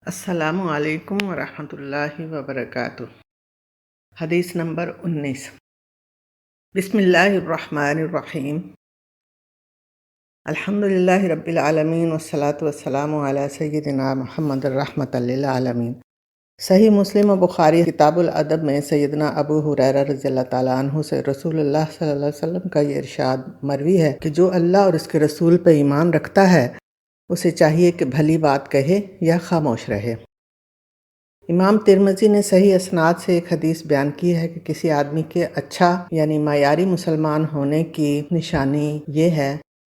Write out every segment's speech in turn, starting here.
السلام علیکم ورحمۃ اللہ وبرکاتہ۔ حدیث نمبر 19۔ بسم اللہ الرحمن الرحیم۔ الحمدللہ رب العالمین والصلاة والسلام علی سیدنا محمد الرحمۃ للعالمین۔ صحیح مسلم و بخاری کتاب الادب میں سیدنا ابو ہریرہ رضی اللہ تعالیٰ عنہ سے رسول اللہ صلی اللہ علیہ وسلم کا یہ ارشاد مروی ہے کہ جو اللہ اور اس کے رسول پہ ایمان رکھتا ہے اسے چاہیے کہ بھلی بات کہے یا خاموش رہے۔ امام ترمذی نے صحیح اسناد سے ایک حدیث بیان کی ہے کہ کسی آدمی کے اچھا یعنی معیاری مسلمان ہونے کی نشانی یہ ہے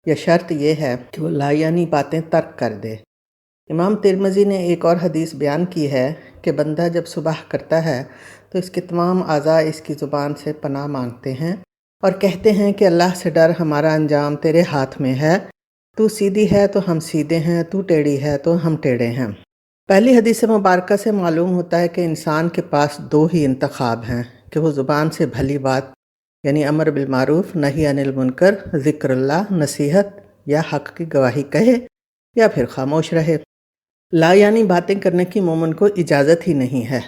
یا شرط یہ ہے کہ وہ لایعنی باتیں ترک کر دے۔ امام ترمذی نے ایک اور حدیث بیان کی ہے کہ بندہ جب صبح کرتا ہے تو اس کے تمام اعضاء اس کی زبان سے پناہ مانگتے ہیں اور کہتے ہیں کہ اللہ سے ڈر، ہمارا انجام تیرے ہاتھ میں ہے، تو سیدھی ہے تو ہم سیدھے ہیں، تو ٹیڑھی ہے تو ہم ٹیڑھے ہیں۔ پہلی حدیث مبارکہ سے معلوم ہوتا ہے کہ انسان کے پاس دو ہی انتخاب ہیں کہ وہ زبان سے بھلی بات یعنی امر بالمعروف نہی عن المنکر، ذکر اللہ، نصیحت یا حق کی گواہی کہے یا پھر خاموش رہے۔ لا یعنی باتیں کرنے کی مومن کو اجازت ہی نہیں ہے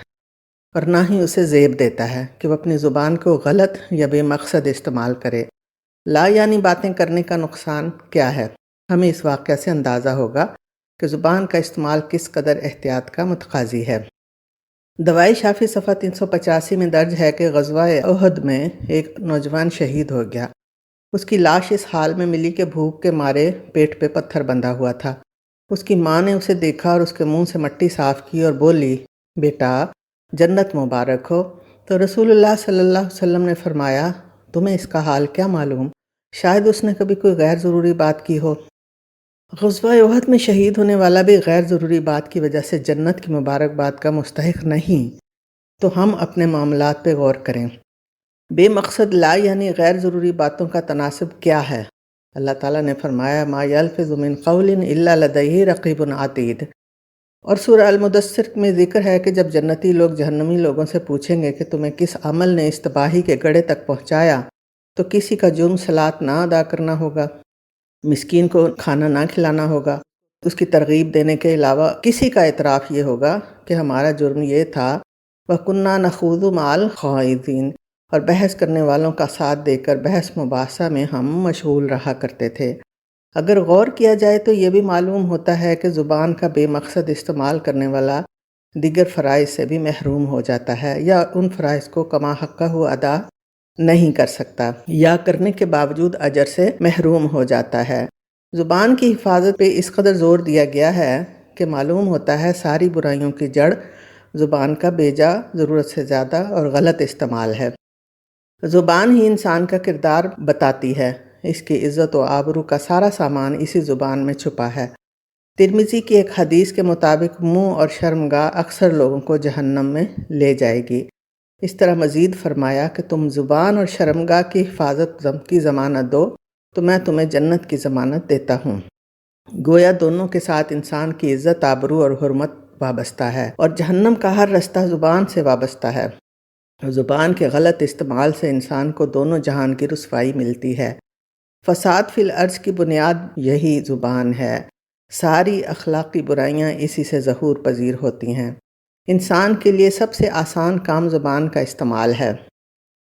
اور نہ ہی اسے زیب دیتا ہے کہ وہ اپنی زبان کو غلط یا بے مقصد استعمال کرے۔ لا یعنی باتیں کرنے کا نقصان کیا ہے؟ ہمیں اس واقعہ سے اندازہ ہوگا کہ زبان کا استعمال کس قدر احتیاط کا متقاضی ہے۔ دوائی شافی صفحہ 385 میں درج ہے کہ غزوہ احد میں ایک نوجوان شہید ہو گیا۔ اس کی لاش اس حال میں ملی کہ بھوک کے مارے پیٹ پہ پتھر بندھا ہوا تھا۔ اس کی ماں نے اسے دیکھا اور اس کے منہ سے مٹی صاف کی اور بولی، بیٹا جنت مبارک ہو۔ تو رسول اللہ صلی اللہ علیہ وسلم نے فرمایا، تمہیں اس کا حال کیا معلوم؟ شاید اس نے کبھی کوئی غیر ضروری بات کی ہو۔ غزوہ احد میں شہید ہونے والا بھی غیر ضروری بات کی وجہ سے جنت کی مبارکباد کا مستحق نہیں، تو ہم اپنے معاملات پہ غور کریں۔ بے مقصد لا یعنی غیر ضروری باتوں کا تناسب کیا ہے؟ اللہ تعالیٰ نے فرمایا، ما یلفظ من قول الا لدیہ رقیب عتید۔ اور سورہ المدثر میں ذکر ہے کہ جب جنتی لوگ جہنمی لوگوں سے پوچھیں گے کہ تمہیں کس عمل نے اس تباہی کے گڑھے تک پہنچایا، تو کسی کا جرم صلاۃ نہ ادا کرنا ہوگا، مسکین کو کھانا نہ کھلانا ہوگا، اس کی ترغیب دینے کے علاوہ کسی کا اعتراف یہ ہوگا کہ ہمارا جرم یہ تھا وَكُنَّا نَخُوضُ مَعَ الْخَائِضِينَ، اور بحث کرنے والوں کا ساتھ دے کر بحث مباحثہ میں ہم مشغول رہا کرتے تھے۔ اگر غور کیا جائے تو یہ بھی معلوم ہوتا ہے کہ زبان کا بے مقصد استعمال کرنے والا دیگر فرائض سے بھی محروم ہو جاتا ہے یا ان فرائض کو کما حقہ ادا نہیں کر سکتا یا کرنے کے باوجود اجر سے محروم ہو جاتا ہے۔ زبان کی حفاظت پہ اس قدر زور دیا گیا ہے کہ معلوم ہوتا ہے ساری برائیوں کی جڑ زبان کا بیجا، ضرورت سے زیادہ اور غلط استعمال ہے۔ زبان ہی انسان کا کردار بتاتی ہے، اس کی عزت و آبرو کا سارا سامان اسی زبان میں چھپا ہے۔ ترمذی کی ایک حدیث کے مطابق منہ اور شرمگاہ اکثر لوگوں کو جہنم میں لے جائے گی۔ اس طرح مزید فرمایا کہ تم زبان اور شرمگاہ کی حفاظت کی ضمانت دو تو میں تمہیں جنت کی ضمانت دیتا ہوں۔ گویا دونوں کے ساتھ انسان کی عزت، آبرو اور حرمت وابستہ ہے اور جہنم کا ہر رستہ زبان سے وابستہ ہے۔ زبان کے غلط استعمال سے انسان کو دونوں جہان کی رسوائی ملتی ہے۔ فساد فی الارض کی بنیاد یہی زبان ہے۔ ساری اخلاقی برائیاں اسی سے ظہور پذیر ہوتی ہیں۔ انسان کے لیے سب سے آسان کام زبان کا استعمال ہے۔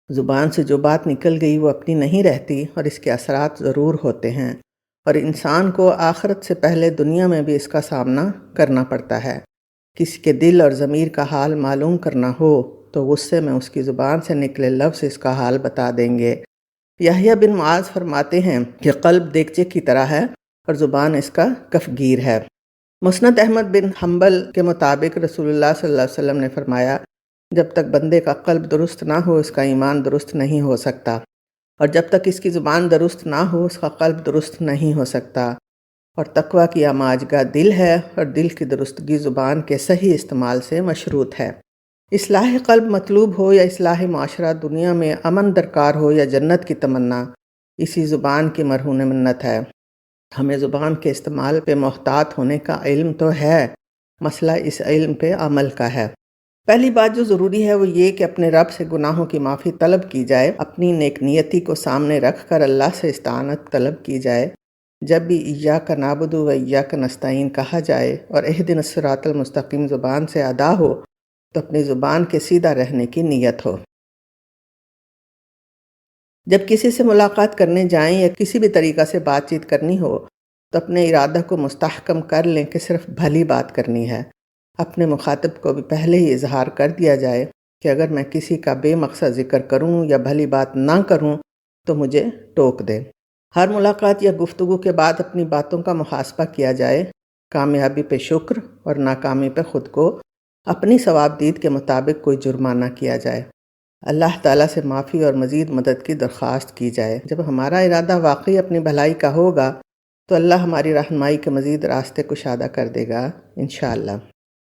زبان سے جو بات نکل گئی وہ اپنی نہیں رہتی اور اس کے اثرات ضرور ہوتے ہیں، اور انسان کو آخرت سے پہلے دنیا میں بھی اس کا سامنا کرنا پڑتا ہے۔ کسی کے دل اور ضمیر کا حال معلوم کرنا ہو تو غصے میں اس کی زبان سے نکلے لفظ اس کا حال بتا دیں گے۔ یحییٰ بن معاذ فرماتے ہیں کہ قلب دیگچے کی طرح ہے اور زبان اس کا کفگیر ہے۔ مسند احمد بن حنبل کے مطابق رسول اللہ صلی اللہ علیہ وسلم نے فرمایا، جب تک بندے کا قلب درست نہ ہو اس کا ایمان درست نہیں ہو سکتا، اور جب تک اس کی زبان درست نہ ہو اس کا قلب درست نہیں ہو سکتا۔ اور تقویٰ کی آماجگاہ دل ہے اور دل کی درستگی زبان کے صحیح استعمال سے مشروط ہے۔ اصلاح قلب مطلوب ہو یا اصلاح معاشرہ، دنیا میں امن درکار ہو یا جنت کی تمنا، اسی زبان کی مرہون منت ہے۔ ہمیں زبان کے استعمال پہ محتاط ہونے کا علم تو ہے، مسئلہ اس علم پہ عمل کا ہے۔ پہلی بات جو ضروری ہے وہ یہ کہ اپنے رب سے گناہوں کی معافی طلب کی جائے، اپنی نیک نیتی کو سامنے رکھ کر اللہ سے استعانت طلب کی جائے، جب بھی ایاک نعبد و ایاک نستعین کہا جائے اور اہدنا الصراط المستقیم زبان سے ادا ہو تو اپنی زبان کے سیدھا رہنے کی نیت ہو۔ جب کسی سے ملاقات کرنے جائیں یا کسی بھی طریقہ سے بات چیت کرنی ہو تو اپنے ارادہ کو مستحکم کر لیں کہ صرف بھلی بات کرنی ہے۔ اپنے مخاطب کو بھی پہلے ہی اظہار کر دیا جائے کہ اگر میں کسی کا بے مقصد ذکر کروں یا بھلی بات نہ کروں تو مجھے ٹوک دے۔ ہر ملاقات یا گفتگو کے بعد اپنی باتوں کا محاسبہ کیا جائے، کامیابی پہ شکر اور ناکامی پہ خود کو اپنی ثوابدید کے مطابق کوئی جرمانہ کیا جائے، اللہ تعالیٰ سے معافی اور مزید مدد کی درخواست کی جائے۔ جب ہمارا ارادہ واقعی اپنی بھلائی کا ہوگا تو اللہ ہماری رہنمائی کے مزید راستے کشادہ کر دے گا انشاءاللہ۔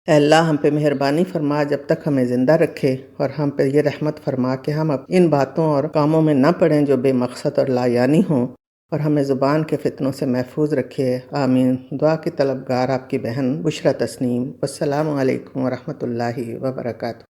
اے اللہ ہم پہ مہربانی فرما، جب تک ہمیں زندہ رکھے، اور ہم پہ یہ رحمت فرما کہ ہم ان باتوں اور کاموں میں نہ پڑیں جو بے مقصد اور لا یعنی ہوں، اور ہمیں زبان کے فتنوں سے محفوظ رکھے۔ آمین۔ دعا کی طلبگار آپ کی بہن بشریٰ تسنیم۔ السلام علیکم ورحمۃ اللہ وبرکاتہ۔